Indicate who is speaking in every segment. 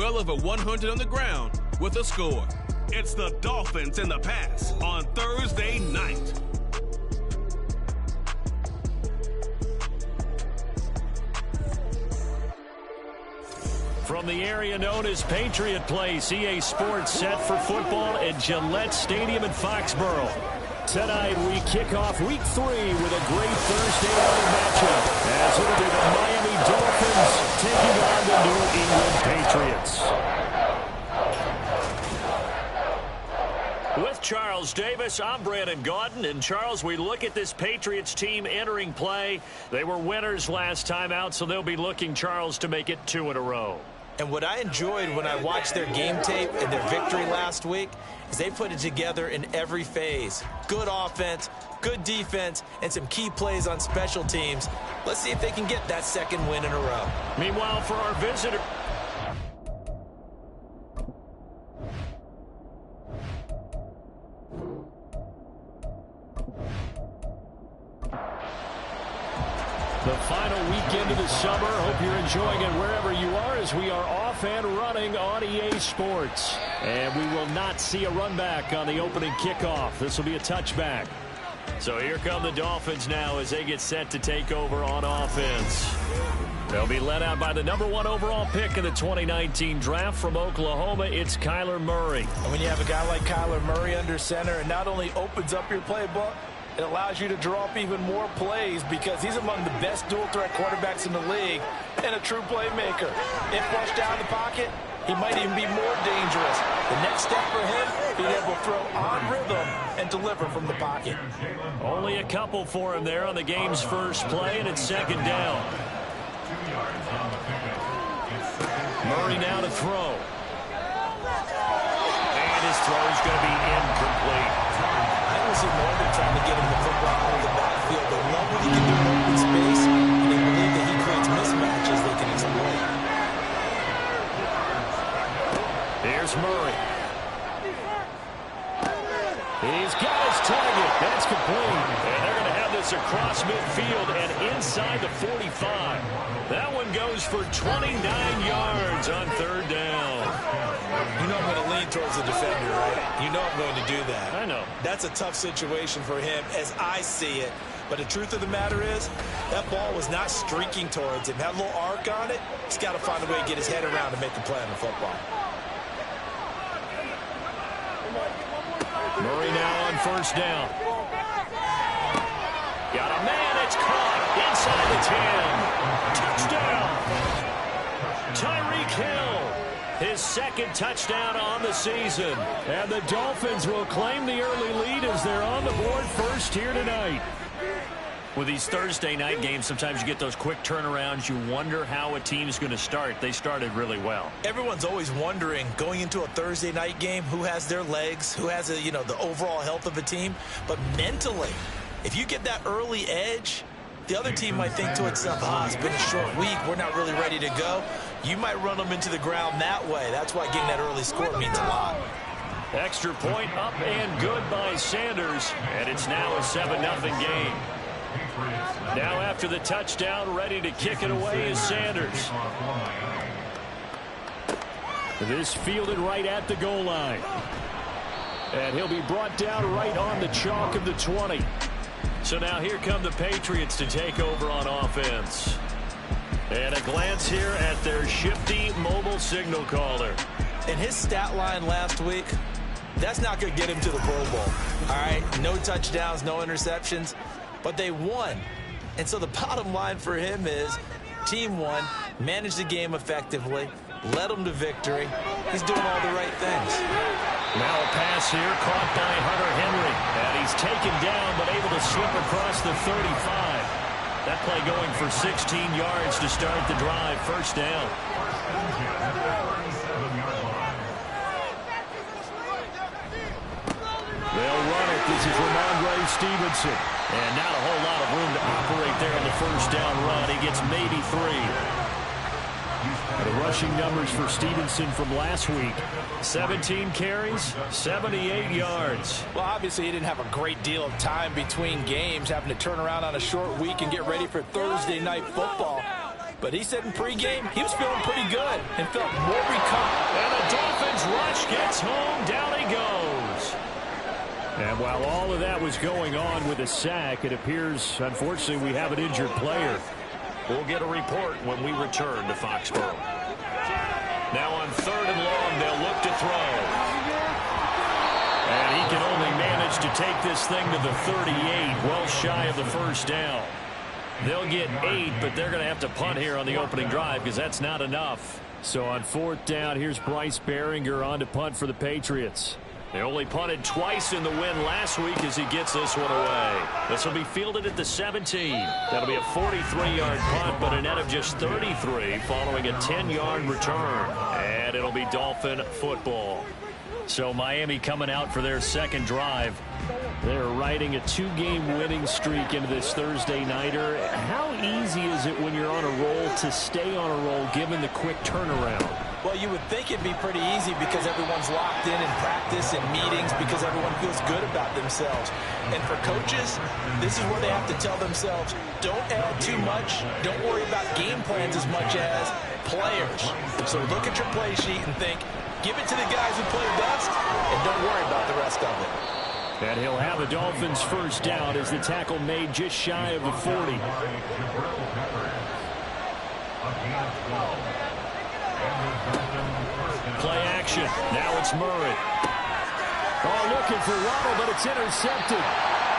Speaker 1: well over 100 on the ground with a score. It's the Dolphins in the pass on Thursday night.
Speaker 2: From the area known as Patriot Place, EA Sports set for football at Gillette Stadium in Foxborough. Tonight we kick off Week 3 with a great Thursday night matchup, as it'll be the Miami Dolphins taking on the New England Patriots. With Charles Davis, I'm Brandon Gaudin. And Charles, we look at this Patriots team entering play. They were winners last time out, so they'll be looking, Charles, to make it 2 in a row.
Speaker 3: And what I enjoyed when I watched their game tape and their victory last week is they put it together in every phase. Good offense, good defense, and some key plays on special teams. Let's see if they can get that second win in a row.
Speaker 2: Meanwhile, for our visitor... The final weekend of the summer. Hope you're enjoying it wherever you are, as we are off and running on EA Sports. And we will not see a run back on the opening kickoff. This will be a touchback. So here come the Dolphins now as they get set to take over on offense. They'll be led out by the #1 overall pick in the 2019 draft from Oklahoma. It's Kyler Murray.
Speaker 4: And when you have a guy like Kyler Murray under center, it not only opens up your playbook, it allows you to draw up even more plays because he's among the best dual-threat quarterbacks in the league and a true playmaker. If flushed down the pocket, he might even be more dangerous. The next step for him, being able to throw on rhythm and deliver from the pocket.
Speaker 2: Only a couple for him there on the game's first play, and it's second down. Murray now to throw. And his throw is going to be incomplete.
Speaker 3: I don't see more than trying to get him the football out of the backfield. They love what he can do in open space, and they believe that he creates mismatches they can exploit.
Speaker 2: Here's Murray. He's got his target. That's complete. And they're going to have this across midfield and inside the 45. That one goes for 29 yards on third down.
Speaker 3: You know I'm going to lean towards the defender, right? You know I'm going to do that.
Speaker 2: I know.
Speaker 3: That's a tough situation for him as I see it. But the truth of the matter is, that ball was not streaking towards him. Had a little arc on it. He's got to find a way to get his head around to make the play on the football.
Speaker 2: Murray now on first down. Got a man. It's caught inside the 10. Touchdown. Tyreek Hill. His second touchdown on the season. And the Dolphins will claim the early lead as they're on the board first here tonight. With these Thursday night games, sometimes you get those quick turnarounds. You wonder how a team's going to start. They started really well.
Speaker 3: Everyone's always wondering, going into a Thursday night game, who has their legs, who has the overall health of a team. But mentally, if you get that early edge, the other team might think to itself, it's been a short week, we're not really ready to go. You might run them into the ground that way. That's why getting that early score means a lot.
Speaker 2: Extra point up and good by Sanders. And it's now a 7-0 game. Now after the touchdown, ready to kick it away is Sanders. This fielded right at the goal line. And he'll be brought down right on the chalk of the 20. So now here come the Patriots to take over on offense. And a glance here at their shifty mobile signal caller.
Speaker 3: And his stat line last week, that's not going to get him to the Pro Bowl. All right, no touchdowns, no interceptions, but they won. And so the bottom line for him is team won, managed the game effectively, led them to victory. He's doing all the right things.
Speaker 2: Now a pass here caught by Hunter Henry. And he's taken down but able to slip across the 35. That play going for 16 yards to start the drive. First down. They'll run it. This is Ramondre Stevenson. And not a whole lot of room to operate there on the first down run. He gets maybe 3. The rushing numbers for Stevenson from last week. 17 carries, 78 yards.
Speaker 4: Well, obviously he didn't have a great deal of time between games, having to turn around on a short week and get ready for Thursday night football. But he said in pregame he was feeling pretty good and felt more
Speaker 2: rush gets home. Down he goes. And while all of that was going on with a sack, it appears, unfortunately, we have an injured player.
Speaker 5: We'll get a report when we return to Foxborough. Now on 3rd and long, they'll look to throw.
Speaker 2: And he can only manage to take this thing to the 38, well shy of the first down. They'll get 8, but they're going to have to punt here on the opening drive because that's not enough. So on 4th down, here's Bryce Behringer on to punt for the Patriots.
Speaker 5: They only punted twice in the win last week as he gets this one away. This will be fielded at the 17. That'll be a 43-yard punt, but a net of just 33 following a 10-yard return. And it'll be Dolphin football.
Speaker 2: So Miami coming out for their second drive. They're riding a 2-game winning streak into this Thursday nighter. How easy is it when you're on a roll to stay on a roll given the quick turnaround?
Speaker 4: Well, you would think it'd be pretty easy because everyone's locked in practice and meetings because everyone feels good about themselves. And for coaches, this is where they have to tell themselves, don't add too much. Don't worry about game plans as much as players. So look at your play sheet and think, give it to the guys who play best and don't worry about the rest of it.
Speaker 2: And he'll have a Dolphins first down as the tackle made just shy of the 40. Play action. Now it's Murray. Oh, looking for Waddle, but it's intercepted.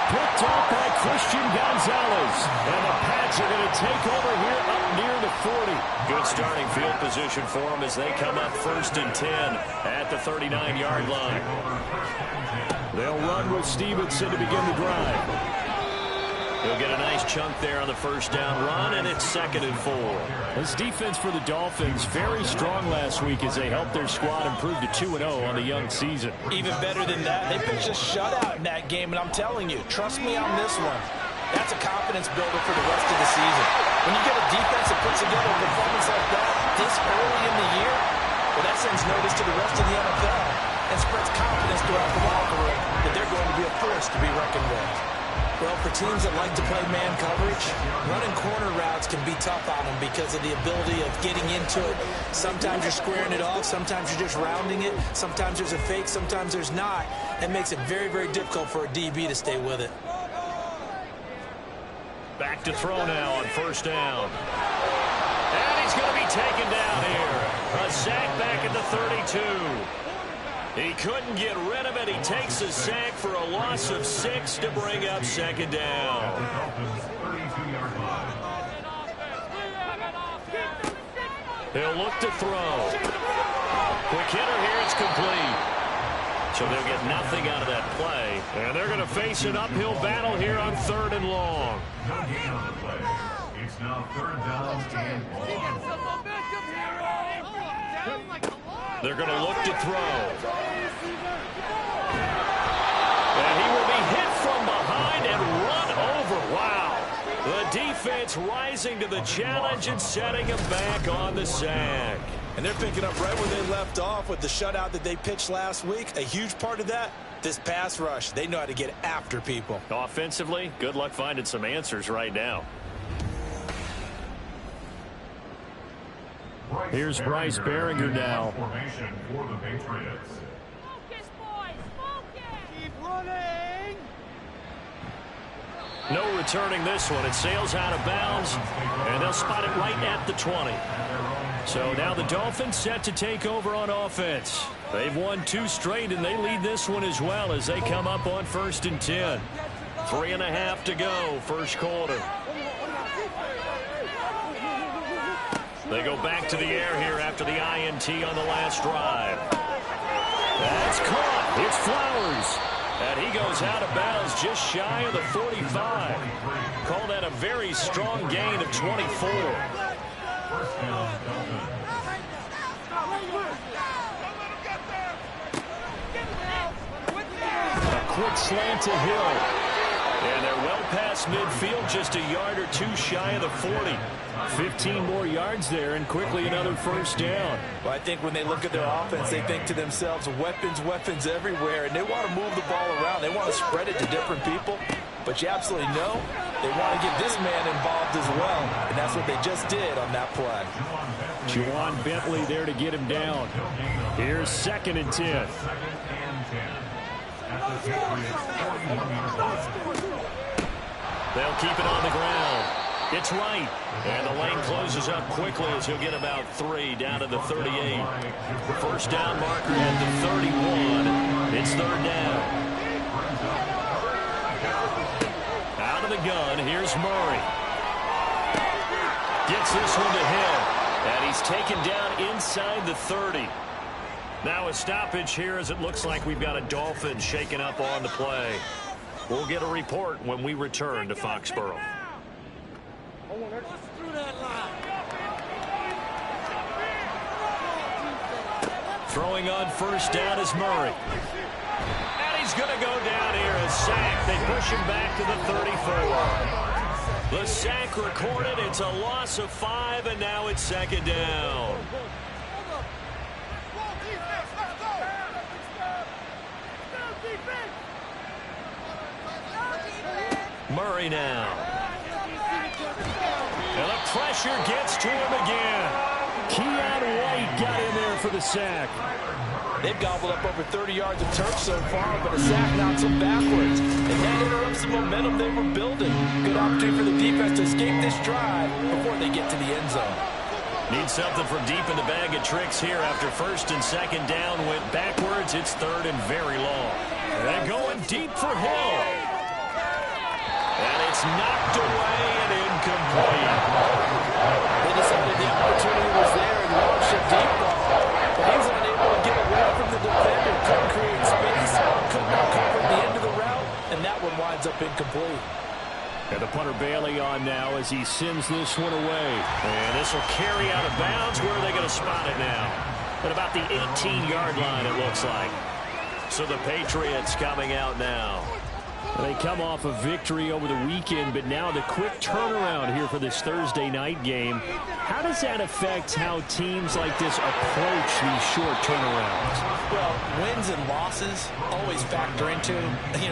Speaker 2: Picked off by Christian Gonzalez. And the Pats are going to take over here up near the 40.
Speaker 5: Good starting field position for them as they come up 1st and 10 at the 39-yard line.
Speaker 2: They'll run with Stevenson to begin the drive.
Speaker 5: He'll get a nice chunk there on the first down run, and it's 2nd and 4.
Speaker 2: This defense for the Dolphins very strong last week as they helped their squad improve to 2-0 on the young season.
Speaker 4: Even better than that, they pitched a shutout in that game, and I'm telling you, trust me on this one. That's a confidence builder for the rest of the season. When you get a defense that puts together a performance like that this early in the year, well, that sends notice to the rest of the NFL and spreads confidence throughout the locker room that they're going to be a force to be reckoned with. Well, for teams that like to play man coverage, running corner routes can be tough on them because of the ability of getting into it. Sometimes you're squaring it off. Sometimes you're just rounding it. Sometimes there's a fake. Sometimes there's not. It makes it very, very difficult for a DB to stay with it.
Speaker 5: Back to throw now on first down. And he's going to be taken down here. A sack back at the 32. He couldn't get rid of it. He takes a sack for a loss of 6 to bring up 2nd down. He'll look to throw. Quick hitter here. It's complete. So they'll get nothing out of that play.
Speaker 2: And they're going to face an uphill battle here on 3rd and long.
Speaker 6: It's now 3rd down and long.
Speaker 5: They're going to look to throw. And he will be hit from behind and run over. Wow. The defense rising to the challenge and setting him back on the sack.
Speaker 4: And they're picking up right where they left off with the shutout that they pitched last week. A huge part of that, this pass rush. They know how to get after people.
Speaker 5: Offensively, good luck finding some answers right now.
Speaker 2: Here's Bryce Behringer now.
Speaker 6: Formation for the Patriots.
Speaker 7: Focus, boys, focus. Keep running.
Speaker 5: No returning this one. It sails out of bounds, and they'll spot it right at the 20.
Speaker 2: So now the Dolphins set to take over on offense. They've won 2 straight, and they lead this one as well as they come up on 1st and 10.
Speaker 5: 3.5 to go, first quarter. They go back to the air here after the INT on the last drive.
Speaker 2: That's caught. It's Flowers.
Speaker 5: And he goes out of bounds just shy of the 45. Call that a very strong gain of 24.
Speaker 2: A quick slant to Hill.
Speaker 5: And they're well past midfield, just a yard or 2 shy of the 40.
Speaker 2: 15 more yards there, and quickly another first down.
Speaker 4: Well, I think when they look at their offense, they think to themselves, weapons, weapons everywhere, and they want to move the ball around. They want to spread it to different people, but you absolutely know they want to get this man involved as well, and that's what they just did on that play.
Speaker 2: Juwan Bentley there to get him down. Here's 2nd and 10.
Speaker 5: They'll keep it on the ground. It's right. And the lane closes up quickly as he'll get about 3 down to the 38. First down marker at the 31. It's 3rd down. Out of the gun, here's Murray. Gets this one to Hill. And he's taken down inside the 30. Now a stoppage here as it looks like we've got a Dolphin shaken up on the play. We'll get a report when we return to Foxborough. Throwing on first down is Murray. And he's going to go down here. A sack. They push him back to the 34. The sack recorded. It's a loss of 5, and now it's 2nd down. Murray now. And the pressure gets to him again.
Speaker 2: Keon White got in there for the sack.
Speaker 4: They've gobbled up over 30 yards of turf so far, but a sack knocks them backwards. And that interrupts the momentum they were building. Good opportunity for the defense to escape this drive before they get to the end zone.
Speaker 5: Need something from deep in the bag of tricks here after 1st and 2nd down went backwards. It's 3rd and very long. They're going deep for Hill. And it's knocked away and incomplete.
Speaker 4: They decided the opportunity was there and launched a deep ball. But he was unable to get away from the defender. Couldn't create space. Couldn't cover the end of the route. And that one winds up incomplete.
Speaker 2: And the punter Bailey on now as he sends this one away.
Speaker 5: And this will carry out of bounds. Where are they going to spot it now? At about the 18-yard line, it looks like. So the Patriots coming out now.
Speaker 2: They come off a victory over the weekend, but now the quick turnaround here for this Thursday night game. How does that affect how teams like this approach these short turnarounds?
Speaker 4: Well, wins and losses always factor into,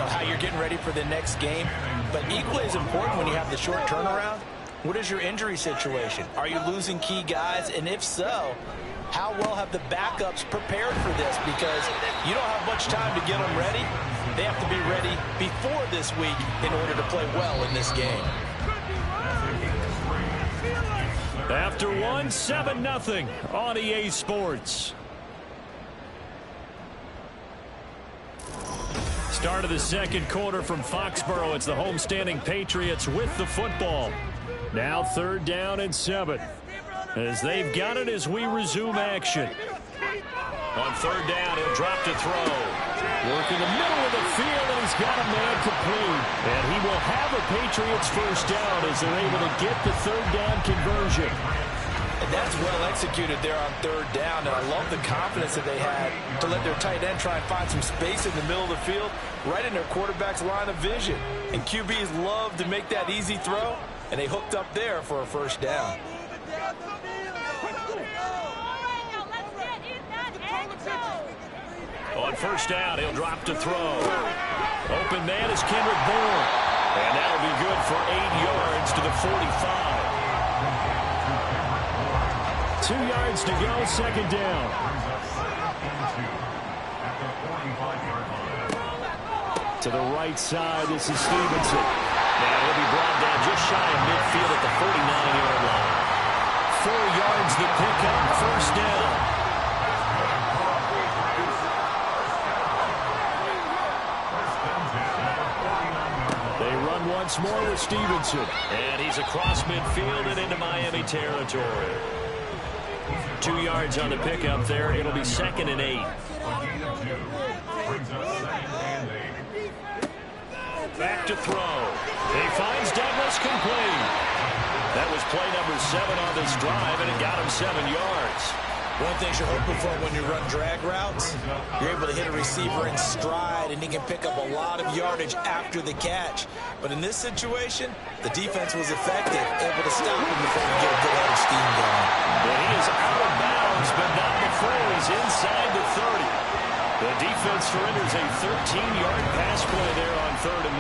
Speaker 4: how you're getting ready for the next game. But equally as important when you have the short turnaround, what is your injury situation? Are you losing key guys? And if so, how well have the backups prepared for this? Because you don't have much time to get them ready. They have to be ready before this week in order to play well in this game.
Speaker 2: After 7-0 on EA Sports. Start of the 2nd quarter from Foxborough. It's the homestanding Patriots with the football. Now 3rd down and 7. As they've got it as we resume action.
Speaker 5: On 3rd down, he'll drop to throw.
Speaker 2: Work in the middle of the field, and he's got a man complete. And he will have a Patriots first down as they're able to get the 3rd down conversion.
Speaker 4: And that's well executed there on 3rd down. And I love the confidence that they had to let their tight end try and find some space in the middle of the field, right in their quarterback's line of vision. And QBs love to make that easy throw, and they hooked up there for a first down.
Speaker 5: On 1st down, he'll drop to throw. Open man is Kendrick Bourne. And that'll be good for 8 yards to the 45.
Speaker 2: 2 yards to go, 2nd down. To the right side, this is Stevenson.
Speaker 5: Now he'll be brought down just shy of midfield at the 49-yard line.
Speaker 2: 4 yards the pickup, 1st down. Once more with Stevenson.
Speaker 5: And he's across midfield and into Miami territory.
Speaker 2: 2 yards on the pickup there. It'll be 2nd and 8.
Speaker 5: Back to throw. He finds Douglas complete. That was play number 7 on this drive, and it got him 7 yards.
Speaker 3: One of the things you're hoping for when you run drag routes, you're able to hit a receiver in stride, and he can pick up a lot of yardage after the catch. But in this situation, the defense was effective, able to stop him before he get a good head of steam going.
Speaker 5: Well, he is out of bounds, but not before he's inside the 30. The defense surrenders a 13-yard pass play there on 3rd and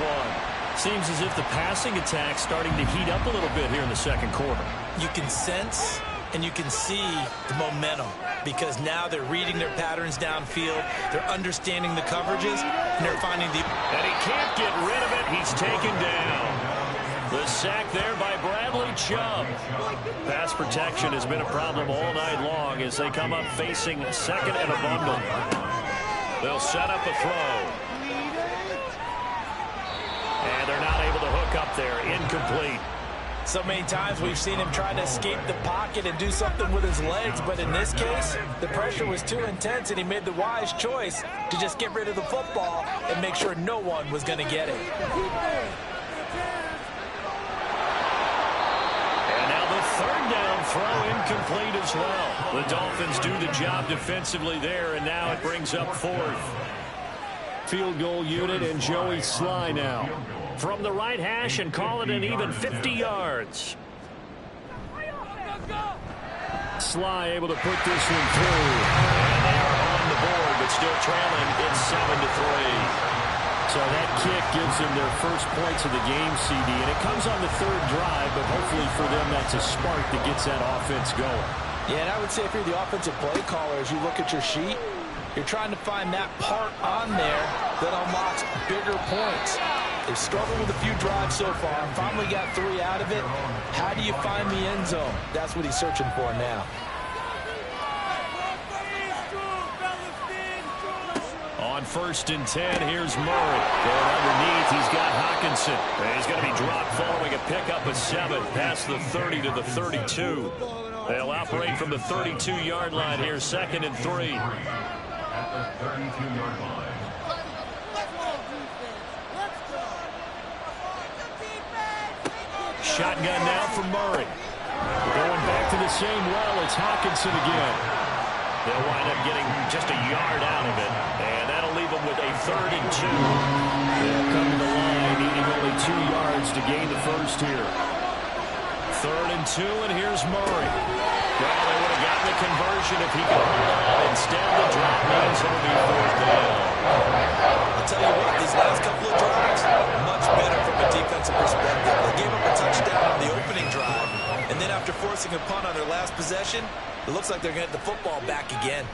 Speaker 5: 1.
Speaker 2: Seems as if the passing attack's starting to heat up a little bit here in the 2nd quarter.
Speaker 3: You can sense And you can see the momentum because now they're reading their patterns downfield. They're understanding the coverages, and they're finding the...
Speaker 2: And he can't get rid of it. He's taken down. The sack there by Bradley Chubb. Pass protection has been a problem all night long as they come up facing second and a bundle. They'll set up a throw. And they're not able to hook up there. Incomplete.
Speaker 4: So many times we've seen him try to escape the pocket and do something with his legs, but in this case, the pressure was too intense, and he made the wise choice to just get rid of the football and make sure no one was going to get it.
Speaker 2: And now the third down throw incomplete as well. The Dolphins do the job defensively there, and now it brings up fourth. Field goal unit and Joey Sly now. From the right hash and call it an even 50 yards. Sly able to put this one through. And they are on the board, but still trailing. It's 7-3. So that kick gives them their first points of the game, CD. And it comes on the third drive, but hopefully for them that's a spark that gets that offense going.
Speaker 4: Yeah, and I would say if you're the offensive play caller, as you look at your sheet, you're trying to find that part on there that unlocks bigger points. They've struggled with a few drives so far. Finally got 3 out of it. How do you find the end zone? That's what he's searching for now.
Speaker 2: On 1st and 10, here's Murray. Going underneath, he's got Hockenson. And he's going to be dropped following a pickup of 7 past the 30 to the 32. They'll operate from the 32-yard line here, 2nd and 3.
Speaker 6: At the 32-yard line.
Speaker 2: Shotgun now from Murray. Going back to the same well, it's Hockenson again. They'll wind up getting just a yard out of it, and that'll leave them with a 3rd and 2. They'll come to the line, needing only 2 yards to gain the first here. 3rd and 2, and here's Murray. Well, they would have gotten the conversion if he could hold on. Instead, the drop means it'll be 4th down.
Speaker 3: I'll tell you what, these last couple of drives, much better from a defensive perspective. They gave up a touchdown on the opening drive, and then after forcing a punt on their last possession, it looks like they're going to get the football back again.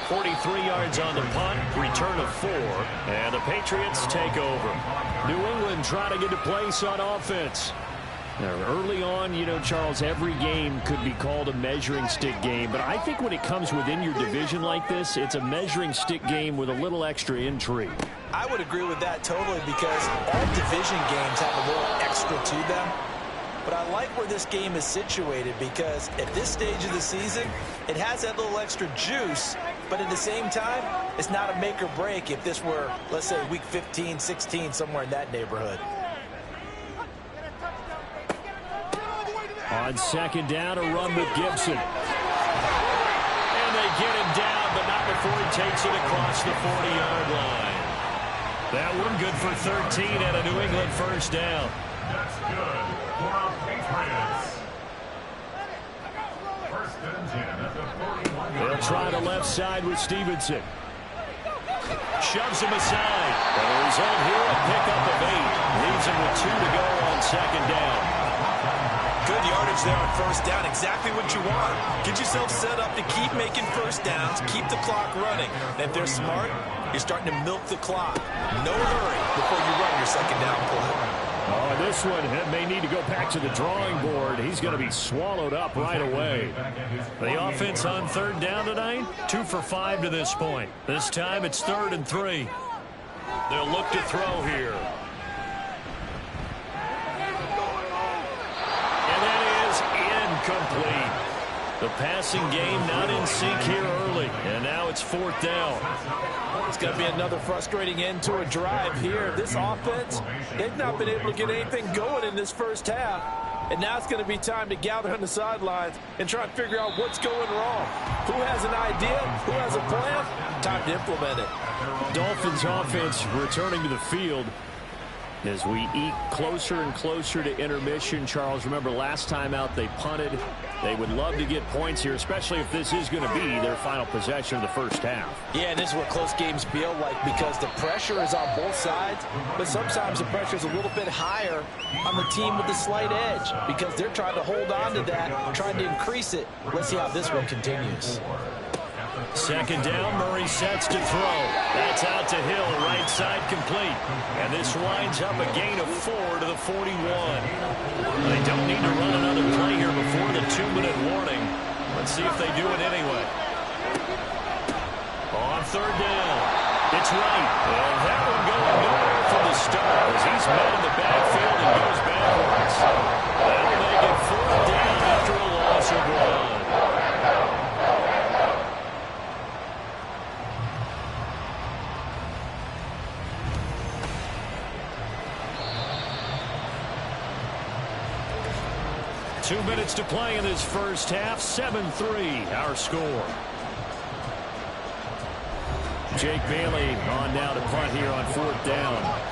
Speaker 2: 43 yards on the punt, return of 4, and the Patriots take over. New England trying to get a place on offense. Now, early on, you know, Charles, every game could be called a measuring stick game, but I think when it comes within your division like this, it's a measuring stick game with a little extra intrigue.
Speaker 3: I would agree with that totally because all division games have a little extra to them. But I like where this game is situated because at this stage of the season, it has that little extra juice, but at the same time, it's not a make or break if this were, let's say, week 15, 16, somewhere in that neighborhood.
Speaker 2: On 2nd down, a run with Gibson. And they get him down, but not before he takes it across the 40-yard line. That one good for 13 and a New England 1st down.
Speaker 6: That's good for our Patriots. 1st and 10 at the 41-yard line.
Speaker 2: They'll try the left side with Stevenson. Shoves him aside. And the result here, a pickup of 8. Leaves him with 2 to go on 2nd down.
Speaker 3: Good yardage there on 1st down. Exactly what you want. Get yourself set up to keep making 1st downs, keep the clock running. And if they're smart, you're starting to milk the clock. No hurry before you run your 2nd down play.
Speaker 2: Oh, this one may need to go back to the drawing board. He's going to be swallowed up right away. The offense on 3rd down tonight, 2 for 5 to this point. This time it's 3rd and 3. They'll look to throw here. And that is incomplete. The passing game not in sync here early, and now it's 4th down.
Speaker 4: It's going to be another frustrating end to a drive here. This offense, they've not been able to get anything going in this 1st half. And now it's going to be time to gather on the sidelines and try and figure out what's going wrong. Who has an idea? Who has a plan? Time to implement it.
Speaker 2: Dolphins offense returning to the field as we eat closer and closer to intermission. Charles, remember last time out they punted. They would love to get points here, especially if this is going to be their final possession of the first half.
Speaker 4: Yeah, and this is what close games feel like because the pressure is on both sides, but sometimes the pressure is a little bit higher on the team with the slight edge because they're trying to hold on to that, trying to increase it. Let's see how this one continues.
Speaker 2: Second down, Murray sets to throw. That's out to Hill, right side complete. And this winds up a gain of 4 to the 41. They don't need to run another play here before the 2-minute warning. Let's see if they do it anyway. On third down, it's right. And that one going nowhere from the start as he's met in the backfield and goes backwards. That'll make it fourth down after a loss of 1. 2 minutes to play in this first half. 7-3 our score. Jake Bailey on now to punt here on fourth down.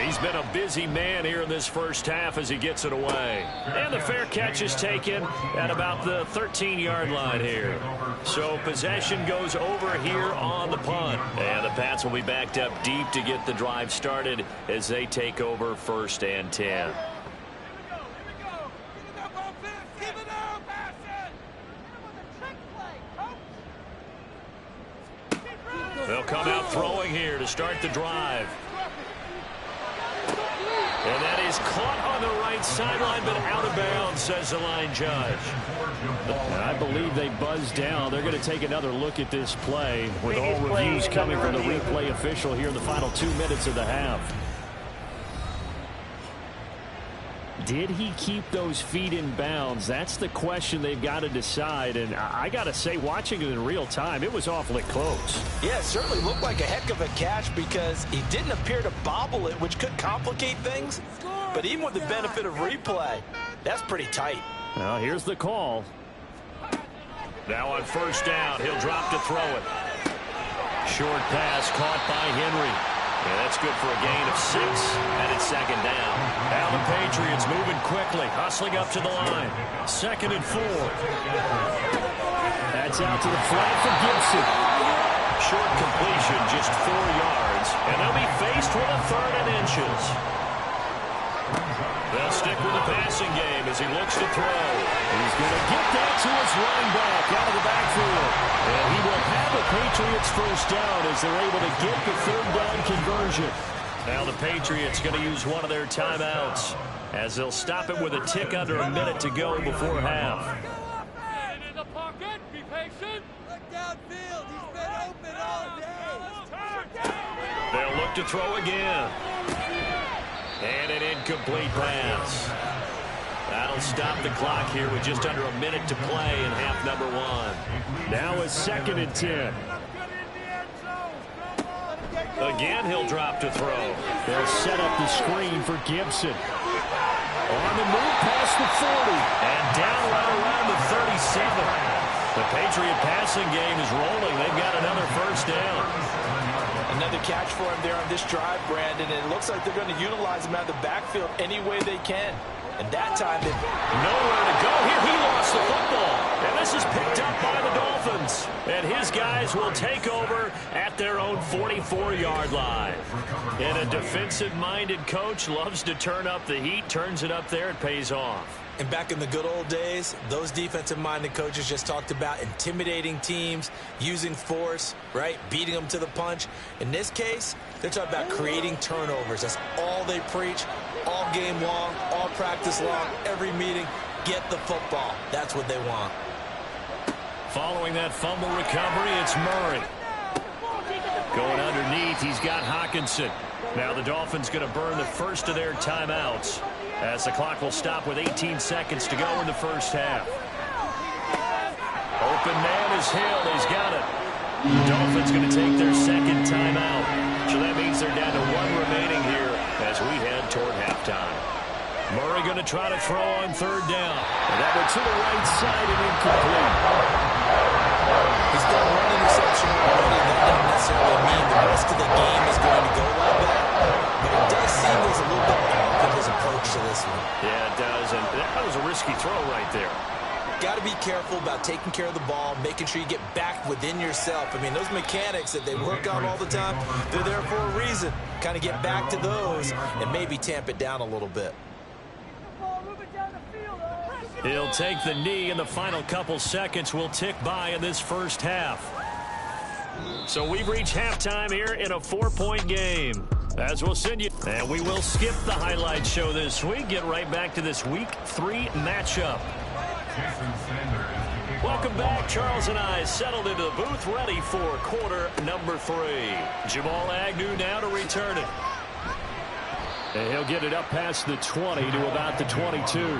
Speaker 2: He's been a busy man here in this first half as he gets it away. And the fair catch is taken at about the 13-yard line here. So possession goes over here on the punt. And the Pats will be backed up deep to get the drive started as they take over 1st and 10. They'll come out throwing here to start the drive. And that is caught on the right sideline, but out of bounds, says the line judge. And I believe they buzzed down. They're going to take another look at this play with all reviews coming from the replay official here in the final 2 minutes of the half. Did he keep those feet in bounds? That's the question they've got to decide. And I got to say, watching it in real time, it was awfully close.
Speaker 4: Yeah, it certainly looked like a heck of a catch because he didn't appear to bobble it, which could complicate things. But even with the benefit of replay, that's pretty tight.
Speaker 2: Well, here's the call. Now on first down, he'll drop to throw it. Short pass caught by Henry. Yeah, that's good for a gain of 6, and it's second down. Now the Patriots moving quickly, hustling up to the line. 2nd and 4. That's out to the flat for Gibson. Short completion, just 4 yards, and they'll be faced with a 3rd and inches. They'll stick with the passing game as he looks to throw. He's going to get that to his running back out of the backfield. And he will have a Patriots first down as they're able to get the 3rd down conversion. Now the Patriots going to use one of their timeouts as they'll stop it with a tick under a minute to go before half.
Speaker 7: In the pocket, be patient. Look downfield, he's been open all day.
Speaker 2: They'll look to throw again. And an incomplete pass. That'll stop the clock here with just under a minute to play in half number 1. Now it's 2nd and 10. Again, he'll drop to throw. They'll set up the screen for Gibson. On the move past the 40. And down right around the 37. The Patriot passing game is rolling. They've got another first down.
Speaker 4: Another catch for him there on this drive, Brandon. And it looks like they're going to utilize him out of the backfield any way they can. And that time,
Speaker 2: nowhere to go here. He lost the football. And this is picked up by the Dolphins. And his guys will take over at their own 44-yard line. And a defensive-minded coach loves to turn up the heat, turns it up there, it pays off.
Speaker 4: And back in the good old days, those defensive-minded coaches just talked about intimidating teams, using force, right, beating them to the punch. In this case, they're talking about creating turnovers. That's all they preach, all game long, all practice long, every meeting. Get the football. That's what they want.
Speaker 2: Following that fumble recovery, it's Murray. Going underneath, he's got Hockenson. Now the Dolphins going to burn the first of their timeouts, as the clock will stop with 18 seconds to go in the first half. Open man is Hill. He's got it. The Dolphins going to take their second timeout. So that means they're down to 1 remaining here as we head toward halftime. Murray going to try to throw on third down. And that one to the right side and incomplete.
Speaker 4: He's done one interception already. That doesn't necessarily mean the rest of the game is going to go like that. But it does seem there's a little bit off in his
Speaker 3: Tampa's approach to this one.
Speaker 5: Yeah, it does, and that was a risky throw right there.
Speaker 3: Got to be careful about taking care of the ball, making sure you get back within yourself. I mean, those mechanics that they work on all the time, they're there for a reason. Kind of get back to those and maybe tamp it down a little bit.
Speaker 2: He'll take the knee, and the final couple seconds will tick by in this first half. So we've reached halftime here in a 4-point game. As we'll send you, and we will skip the highlight show this week. Get right back to this Week 3 matchup. Welcome back. Charles and I settled into the booth, ready for quarter number 3. Jamal Agnew now to return it. And he'll get it up past the 20 to about the 22.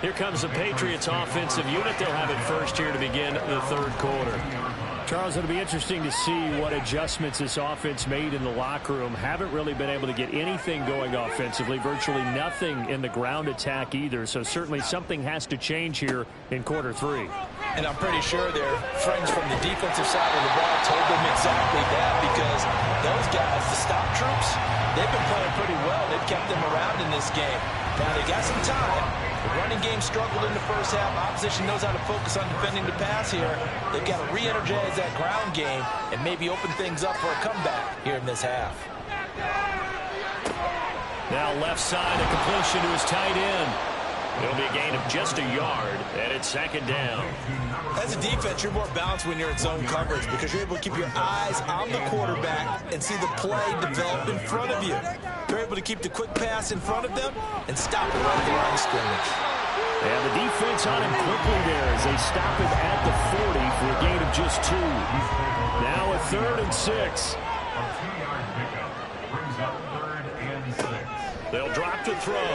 Speaker 2: Here comes the Patriots offensive unit. They'll have it first here to begin the third quarter. Charles, it'll be interesting to see what adjustments this offense made in the locker room. Haven't really been able to get anything going offensively. Virtually nothing in the ground attack either. So certainly something has to change here in quarter 3.
Speaker 4: And I'm pretty sure their friends from the defensive side of the ball told them exactly that, because those guys, the stop troops, they've been playing pretty well. They've kept them around in this game. Now they got some time. The running game struggled in the first half. Opposition knows how to focus on defending the pass here. They've got to re-energize that ground game and maybe open things up for a comeback here in this half.
Speaker 2: Now left side, a completion to his tight end. It'll be a gain of just a yard, and it's second down.
Speaker 3: As a defense, you're more balanced when you're in zone coverage because you're able to keep your eyes on the quarterback and see the play develop in front of you. You're able to keep the quick pass in front of them and stop it right at the line of scrimmage.
Speaker 2: And the defense on him quickly there as they stop him at the 40 for a gain of just 2. Now a 3rd and 6.
Speaker 6: A 2-yard pickup brings up 3rd and 6.
Speaker 2: They'll drop to throw.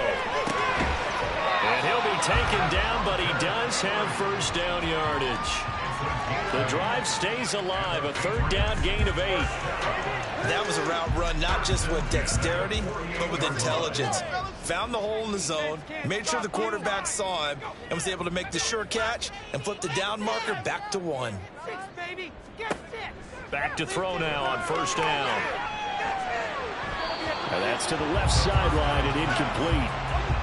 Speaker 2: And he'll be taken down, but he does have first down yardage. The drive stays alive, a 3rd down gain of 8.
Speaker 3: That was a route run not just with dexterity, but with intelligence. Found the hole in the zone, made sure the quarterback saw him, and was able to make the sure catch and flip the down marker back to 1.
Speaker 2: Back to throw now on first down. And that's to the left sideline and incomplete.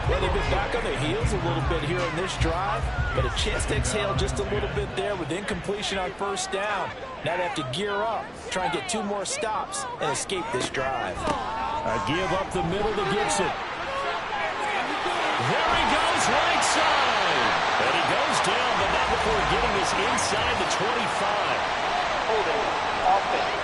Speaker 4: Well, they've been back on their heels a little bit here in this drive, but a chance to exhale just a little bit there with incompletion on first down. Now they have to gear up, try and get 2 more stops and escape this drive.
Speaker 2: A give up the middle to Gibson. There he goes, right side. And he goes down, but not before getting this inside the 25.
Speaker 8: Holding offense.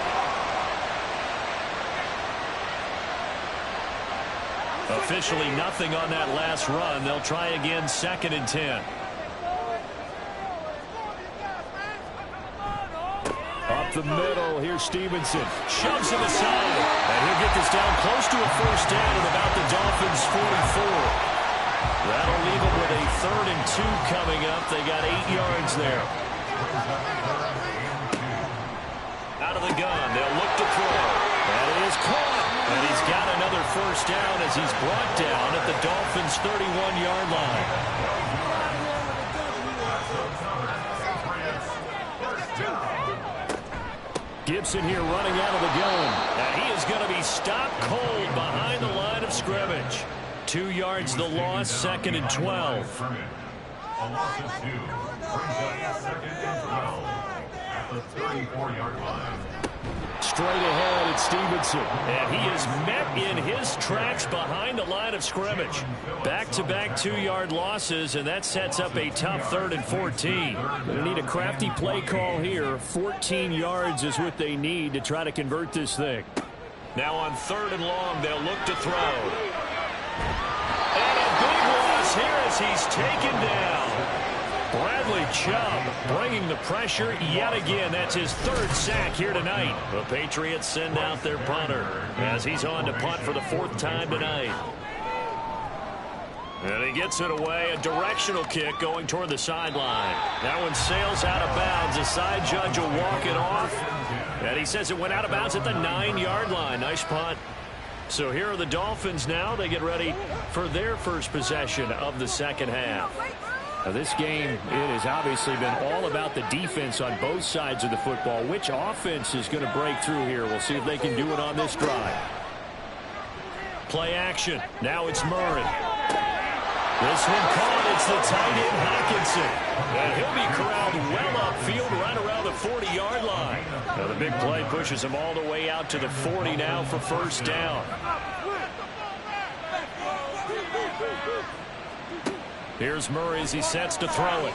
Speaker 2: Officially nothing on that last run. They'll try again, 2nd and 10. Up the middle, here's Stevenson. Shoves him aside. And he'll get this down close to a first down at about the Dolphins' 44. That'll leave them with a 3rd and 2 coming up. They got 8 yards there. Out of the gun, they'll look to throw. That is caught. And he's got another first down as he's brought down at the Dolphins' 31-yard line. Gibson here running out of the gun. And he is going to be stopped cold behind the line of scrimmage. 2 yards the loss, 2nd and 12.
Speaker 6: A loss of 2 brings up 2nd and 12 at the 34-yard line.
Speaker 2: Straight ahead, it's Stevenson. And he is met in his tracks behind the line of scrimmage. Back-to-back 2-yard losses, and that sets up a tough 3rd and 14. They need a crafty play call here. 14 yards is what they need to try to convert this thing. Now on 3rd and long, they'll look to throw. And a big loss here as he's taken down. Bradley Chubb bringing the pressure yet again. That's his 3rd sack here tonight. The Patriots send out their punter as he's on to punt for the 4th time tonight. And he gets it away. A directional kick going toward the sideline. That one sails out of bounds. The side judge will walk it off. And he says it went out of bounds at the 9-yard line. Nice punt. So here are the Dolphins now. They get ready for their first possession of the second half. Now this game, it has obviously been all about the defense on both sides of the football. Which offense is going to break through here? We'll see if they can do it on this drive. Play action. Now it's Murray. This one caught. It's the tight end, Hockenson. And he'll be corralled well upfield right around the 40-yard line. Now the big play pushes him all the way out to the 40 now for first down. Here's Murray as he sets to throw it.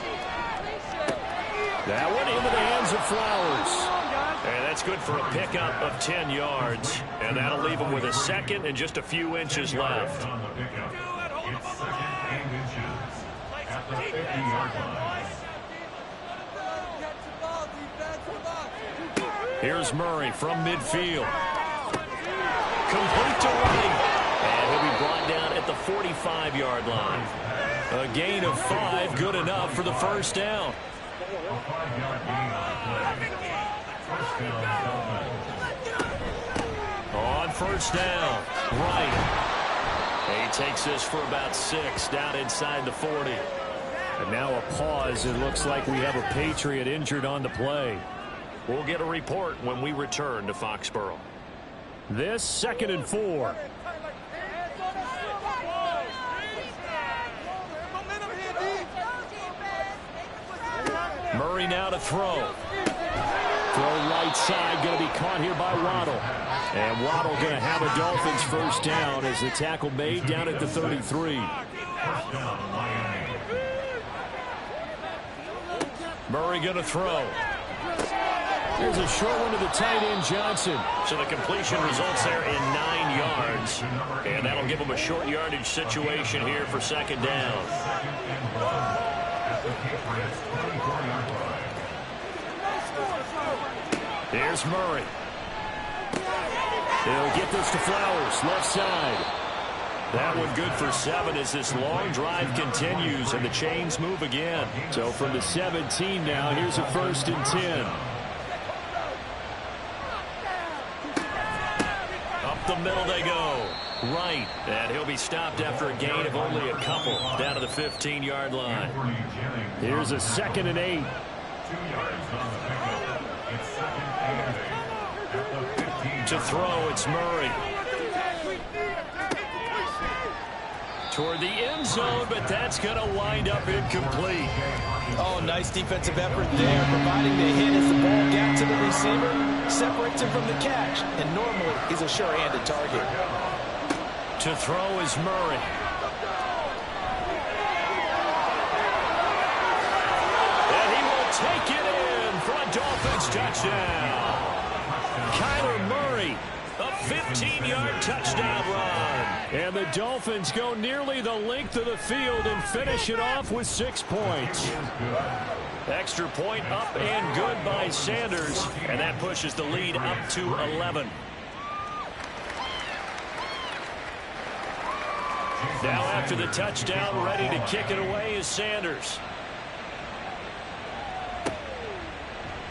Speaker 2: That one into the hands of Flowers. And that's good for a pickup of 10 yards. And that'll leave him with a second and just a few inches left.
Speaker 6: It's second and inches at the 50-yard line.
Speaker 2: Here's Murray from midfield. Complete to Wright. And he'll be brought down at the 45-yard line. A gain of 5, good enough for the first down.
Speaker 6: A 5-yard gain on play. First down, Dolphins.
Speaker 2: On first down, Wright. He takes this for about 6 down inside the 40. And now a pause. It looks like we have a Patriot injured on the play.
Speaker 5: We'll get a report when we return to Foxborough.
Speaker 2: This 2nd and 4. Murray now to throw. Throw right side, going to be caught here by Waddle. And Waddle going to have a Dolphins first down as the tackle made down at the 33. Murray going to throw. Here's a short one to the tight end, Johnson.
Speaker 5: So the completion results there in 9 yards. And that'll give him a short yardage situation here for second down.
Speaker 2: Here's Murray. He'll get this to Flowers, left side. That one good for 7 as this long drive continues and the chains move again. So from the 17 now, here's a 1st and 10. Up the middle they go. Right. And he'll be stopped after a gain of only a couple down to the 15-yard line. Here's a 2nd and 8.
Speaker 6: 2 yards on the pickup. It's 2nd and 8 at the 15.
Speaker 2: To throw, it's Murray. Toward the end zone, but that's going to wind up incomplete.
Speaker 4: Oh, nice defensive effort there, providing the hit as the ball gap to the receiver separates him from the catch. And normally, he's a sure-handed target.
Speaker 2: To throw is Murray. And he will take it in for a Dolphins touchdown. Kyler Murray, a 15-yard touchdown run. And the Dolphins go nearly the length of the field and finish it off with 6 points. Extra point up and good by Sanders. And that pushes the lead up to 11. Now after the touchdown, ready to kick it away is Sanders.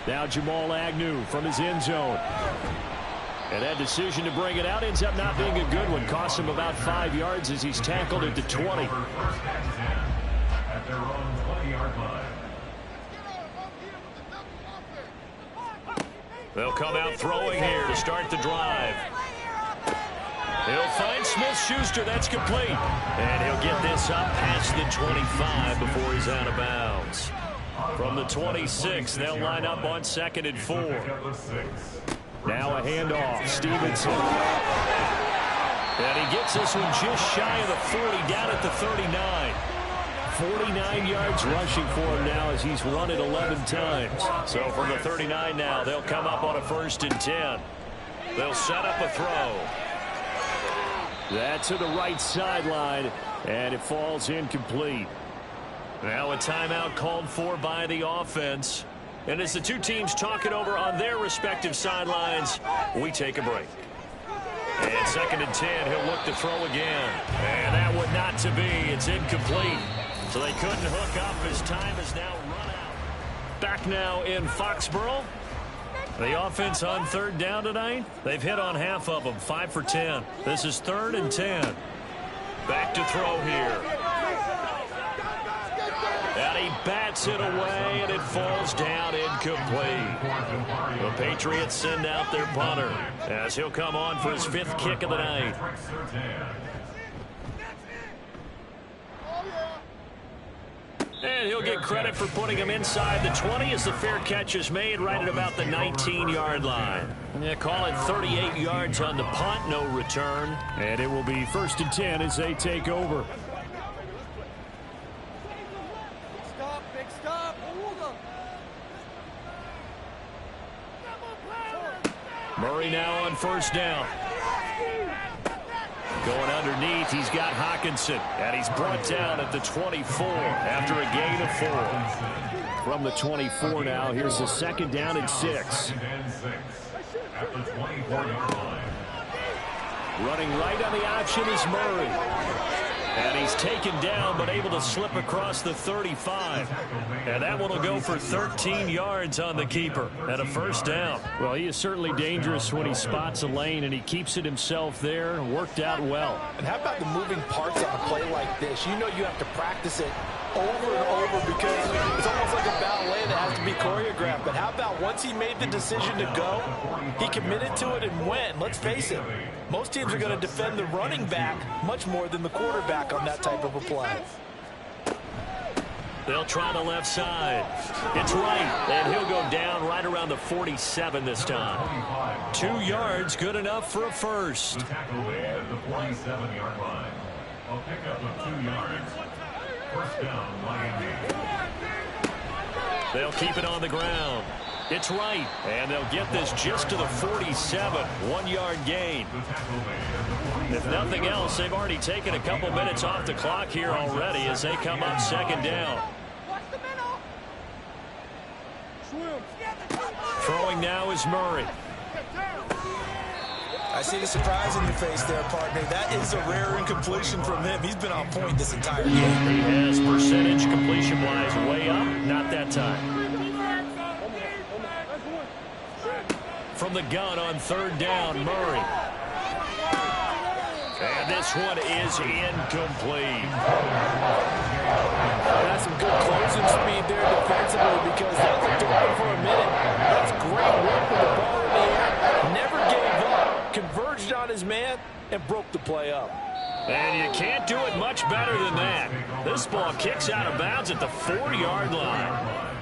Speaker 2: Now Jamal Agnew from his end zone. And that decision to bring it out ends up not being a good one. Costs him about 5 yards as he's tackled at the 20.
Speaker 6: At their own 20-yard line.
Speaker 2: They'll come out throwing here to start the drive. He'll find Smith-Schuster. That's complete. And he'll get this up past the 25 before he's out of bounds. From the 26, they'll line up on 2nd and 4. Now a handoff. Stevenson. And he gets this one just shy of the 40, down at the 39. 49 yards rushing for him now as he's run it 11 times. So from the 39 now, they'll come up on a 1st and 10. They'll set up a throw. That's to the right sideline, and it falls incomplete. Now a timeout called for by the offense. And as the two teams talk it over on their respective sidelines, we take a break. And 2nd and 10, he'll look to throw again. And that one not to be. It's incomplete. So they couldn't hook up. His time is now run out. Back now in Foxborough. The offense on 3rd down tonight, they've hit on half of them, 5 for 10. This is 3rd and 10. Back to throw here. And he bats
Speaker 5: Kicks it away, and it falls down incomplete. The Patriots send out their punter as he'll come on for his 5th kick of the night. And he'll get credit for putting him inside the 20 as the fair catch is made right at about the 19-yard line. Yeah, call it 38 yards on the punt, no return.
Speaker 2: And it will be 1st and 10 as they take over.
Speaker 7: Big stop.
Speaker 5: Murray now on 1st down. Going underneath, he's got Hockenson, and he's brought down at the 24 after a gain of 4.
Speaker 2: From the 24 now, here's the 2nd down and 6.
Speaker 6: At the 24-yard line.
Speaker 2: Running right on the option is Murray.
Speaker 5: And he's taken down, but able to slip across the 35. And that one will go for 13 yards on the keeper and a 1st down.
Speaker 2: Well, he is certainly dangerous when he spots a lane, and he keeps it himself there. Worked out well.
Speaker 4: And how about the moving parts on a play like this? You know you have to practice it over and over because it's almost like a ballet that has to be choreographed. But how about once he made the decision to go, he committed to it and went. Let's face it, most teams are going to defend the running back much more than the quarterback on that type of a play.
Speaker 5: They'll try the left side. It's right, and he'll go down right around the 47 this time. 2 yards, good enough for a 1st.
Speaker 6: The tackle made at the 47-yard line. A pickup of 2 yards. 1st down, Miami.
Speaker 5: They'll keep it on the ground. It's right, and they'll get this just to the 47, 1-yard gain. If nothing else, they've already taken a couple minutes off the clock here already as they come up 2nd down. Throwing now is Murray.
Speaker 3: I see the surprise in your face there, partner. That is a rare incompletion from him. He's been on point this entire game.
Speaker 5: He has percentage completion-wise way up. Not that time. From the gun on 3rd down, Murray. And this one is incomplete.
Speaker 4: That's some good closing speed there defensively because that was thrown for a minute. That's great work with the ball in the air. Never gave up. Converged on his man and broke the play up.
Speaker 5: And you can't do it much better than that. This ball kicks out of bounds at the 4-yard line.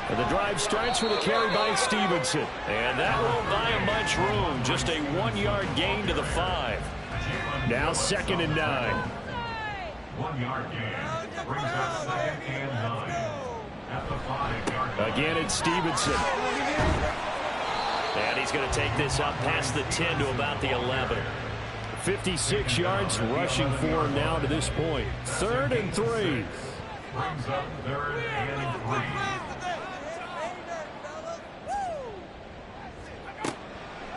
Speaker 2: And the drive starts with a carry by Stevenson.
Speaker 5: And that won't buy him much room. Just a 1-yard gain to the 5.
Speaker 2: Now 2nd and 9.
Speaker 6: 1-yard gain. Brings up 2nd and 9. At the 5-yard line.
Speaker 2: Again, it's Stevenson.
Speaker 5: And he's going to take this up past the 10 to about the 11.
Speaker 2: 56 yards rushing for him now to this point. 3rd and 3.
Speaker 6: Brings up 3rd and 3.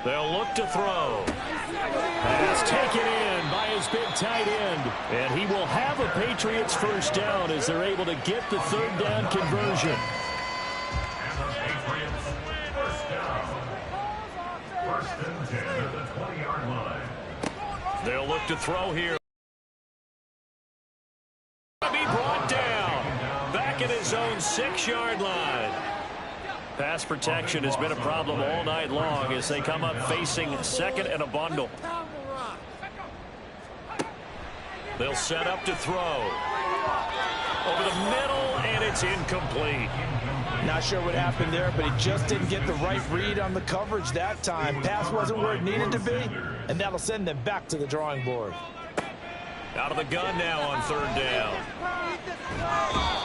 Speaker 5: They'll look to throw.
Speaker 2: Pass taken in by his big tight end. And he will have a Patriots 1st down as they're able to get the 3rd down conversion.
Speaker 6: And the Patriots 1st down. 1st and 10 at the 20-yard line.
Speaker 5: They'll look to throw here. Be brought down. Back at his own 6-yard line. Pass protection has been a problem all night long as they come up facing 2nd and a bundle. They'll set up to throw. Over the middle, and it's incomplete.
Speaker 4: Not sure what happened there, but he just didn't get the right read on the coverage that time. Pass wasn't where it needed to be, and that'll send them back to the drawing board.
Speaker 5: Out of the gun now on 3rd down.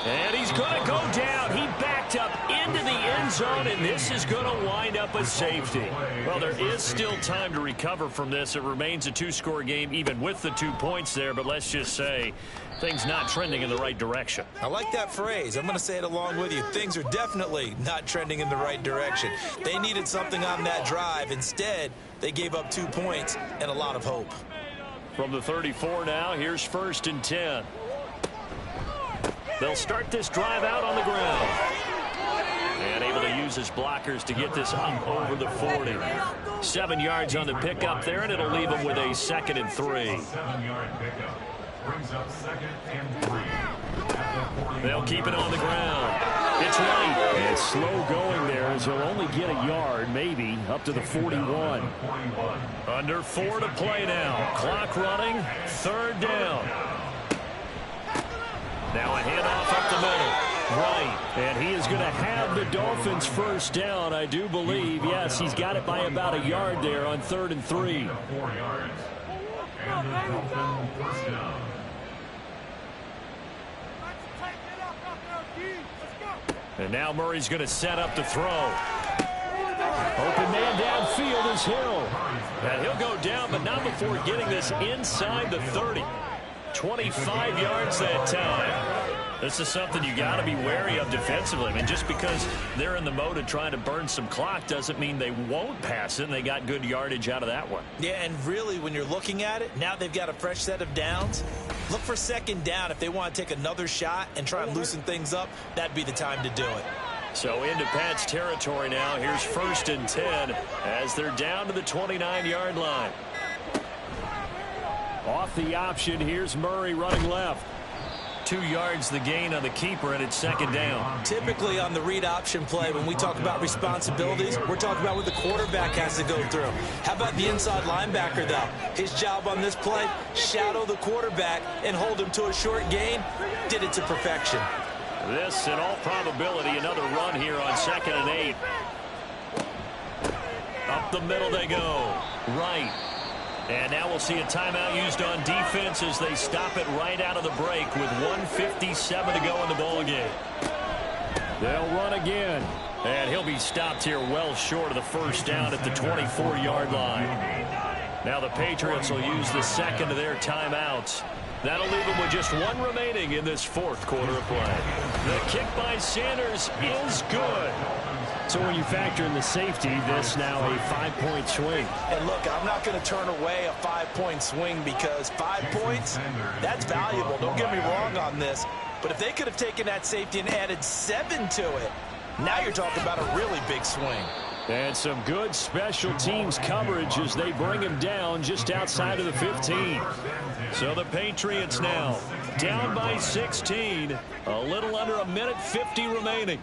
Speaker 5: And he's going to go down. He backed up into the end zone, and this is going to wind up a safety. Well, there is still time to recover from this. It remains a 2-score game, even with the 2 points there, but let's just say things not trending in the right direction.
Speaker 3: I like that phrase. I'm going to say it along with you. Things are definitely not trending in the right direction. They needed something on that drive. Instead, they gave up 2 points and a lot of hope.
Speaker 5: From the 34 now, here's 1st and 10. They'll start this drive out on the ground. And able to use his blockers to get this up over the 40. 7 yards on the pickup there, and it'll leave him with a 2nd and 3.
Speaker 6: 7-yard pickup. Brings up 2nd and 3.
Speaker 5: They'll keep it on the ground. It's light.
Speaker 2: And slow going there as he'll only get a yard, maybe, up to the 41.
Speaker 5: Under 4 to play now. Clock running. 3rd down. Now a handoff up the middle. Right.
Speaker 2: And he is going to have the Dolphins 1st down, I do believe. Yes, he's got it by about a yard there on 3rd and 3.
Speaker 6: 4 yards. And the Dolphins 1st down.
Speaker 5: And now Murray's going to set up the throw.
Speaker 2: Open man downfield is Hill.
Speaker 5: And he'll go down, but not before getting this inside the 30. 25 yards that time. This is something you got to be wary of defensively. I mean, just because they're in the mode of trying to burn some clock doesn't mean they won't pass it, and they got good yardage out of that one.
Speaker 3: Yeah, and really, when you're looking at it, now they've got a fresh set of downs. Look for 2nd down. If they want to take another shot and try and loosen things up, that'd be the time to do it.
Speaker 5: So into Pat's territory now. Here's 1st and 10 as they're down to the 29-yard line.
Speaker 2: Off the option, here's Murray running left.
Speaker 5: 2 yards the gain on the keeper, and it's 2nd down.
Speaker 3: Typically on the read option play, when we talk about responsibilities, we're talking about what the quarterback has to go through. How about the inside linebacker, though? His job on this play, shadow the quarterback and hold him to a short gain. Did it to perfection.
Speaker 5: This, in all probability, another run here on 2nd and 8. Up the middle they go. Right. And now we'll see a timeout used on defense as they stop it right out of the break with 1:57 to go in the ball game.
Speaker 2: They'll run again.
Speaker 5: And he'll be stopped here well short of the 1st down at the 24-yard line. Now the Patriots will use the 2nd of their timeouts. That'll leave them with just 1 remaining in this 4th quarter of play. The kick by Sanders is good.
Speaker 2: So when you factor in the safety, this now a 5-point swing.
Speaker 4: And look, I'm not going to turn away a 5-point swing because 5 points, that's valuable. Don't get me wrong on this. But if they could have taken that safety and added 7 to it, now you're talking about a really big swing.
Speaker 2: And some good special teams coverage as they bring him down just outside of the 15.
Speaker 5: So the Patriots now down by 16. A little under 1:50 remaining.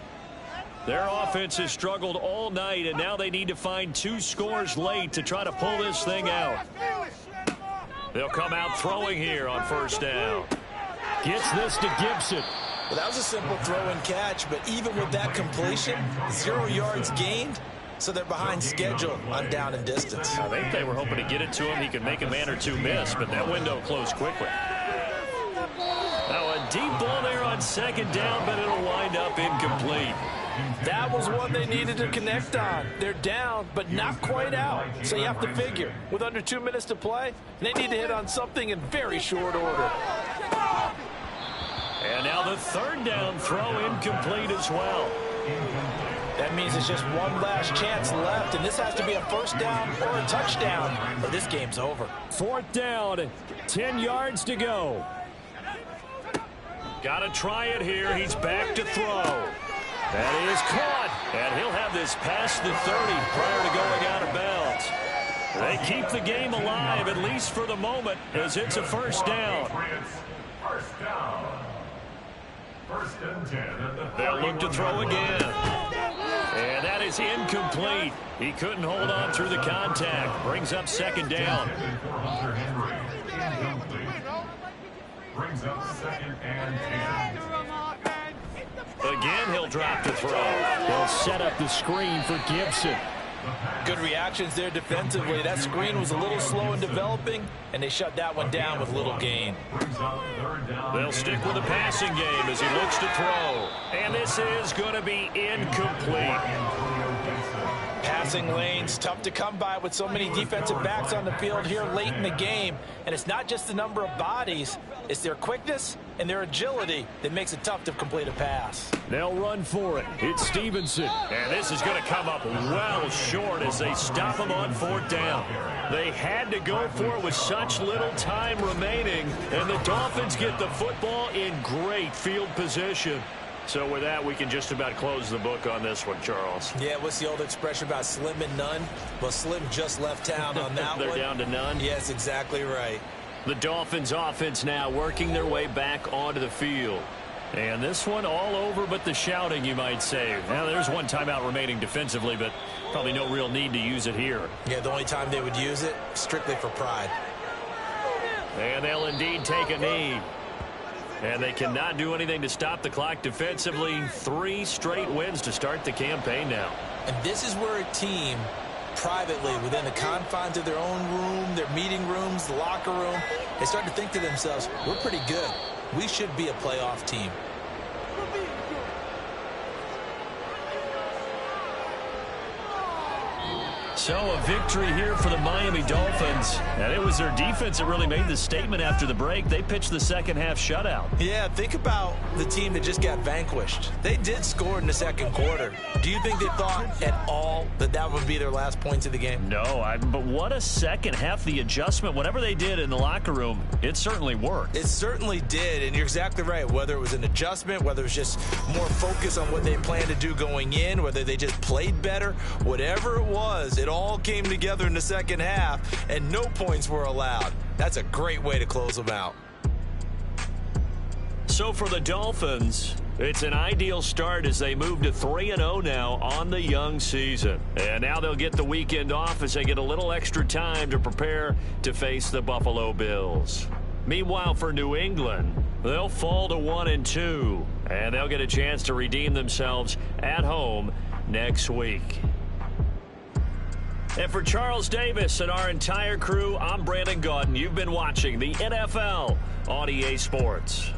Speaker 5: Their offense has struggled all night, and now they need to find 2 scores late to try to pull this thing out. They'll come out throwing here on 1st down.
Speaker 2: Gets this to Gibson.
Speaker 3: Well, that was a simple throw and catch, but even with that completion, 0 yards gained, so they're behind schedule on down and distance.
Speaker 5: I think they were hoping to get it to him. He could make a man or 2 miss, but that window closed quickly. Now a deep ball there on 2nd down, but it'll wind up incomplete.
Speaker 4: That was one they needed to connect on. They're down, but not quite out. So you have to figure, with under 2 minutes to play, they need to hit on something in very short order.
Speaker 5: And now the 3rd down throw incomplete as well.
Speaker 4: That means it's just one last chance left, and this has to be a 1st down or a touchdown, or this game's over.
Speaker 2: 4th down, 10 yards to go.
Speaker 5: Got to try it here. He's back to throw. That is caught. And he'll have this past the 30 prior to going out of bounds. They keep the game alive, at least for the moment, as it's a 1st down.
Speaker 6: 1st down. 1st and 10.
Speaker 5: They'll look to throw again. And that is incomplete. He couldn't hold on through the contact. Brings up 2nd down.
Speaker 6: Brings up 2nd and 10.
Speaker 5: Again, he'll drop the throw.
Speaker 2: They'll set up the screen for Gibson.
Speaker 4: Good reactions there defensively. That screen was a little slow in developing, and they shut that one down with little gain.
Speaker 5: They'll stick with the passing game as he looks to throw. And this is going to be incomplete.
Speaker 4: Passing lanes, tough to come by with so many defensive backs on the field here late in the game. And it's not just the number of bodies, it's their quickness and their agility that makes it tough to complete a pass.
Speaker 2: They'll run for it. It's Stevenson.
Speaker 5: And this is going to come up well short as they stop him on 4th down. They had to go for it with such little time remaining, and the Dolphins get the football in great field position. So with that, we can just about close the book on this one, Charles.
Speaker 3: Yeah, what's the old expression about slim and none? Well, Slim just left town on that
Speaker 5: They're
Speaker 3: one.
Speaker 5: down to none?
Speaker 3: Yes, exactly right.
Speaker 5: The Dolphins offense now working their way back onto the field. And this one all over but the shouting, you might say. Now, there's one timeout remaining defensively, but probably no real need to use it here.
Speaker 3: Yeah, the only time they would use it, strictly for pride.
Speaker 5: And they'll indeed take a knee. And they cannot do anything to stop the clock defensively. 3 straight wins to start the campaign now.
Speaker 3: And this is where a team, privately, within the confines of their own room, their meeting rooms, the locker room, they start to think to themselves, we're pretty good. We should be a playoff team.
Speaker 5: So a victory here for the Miami Dolphins. And it was their defense that really made the statement after the break. They pitched the second half shutout.
Speaker 3: Yeah, think about the team that just got vanquished. They did score in the second quarter. Do you think they thought at all that that would be their last points of the game?
Speaker 5: No, but what a second half. The adjustment, whatever they did in the locker room, it certainly worked.
Speaker 3: It certainly did, and you're exactly right. Whether it was an adjustment, whether it was just more focus on what they planned to do going in, whether they just played better, whatever it was, it all came together in the second half, and no points were allowed. That's a great way to close them out.
Speaker 5: So for the Dolphins, it's an ideal start as they move to 3-0 now on the young season. And now they'll get the weekend off as they get a little extra time to prepare to face the Buffalo Bills. Meanwhile, for New England, they'll fall to 1-2, and they'll get a chance to redeem themselves at home next week. And for Charles Davis and our entire crew, I'm Brandon Gaudin. You've been watching the NFL on EA Sports.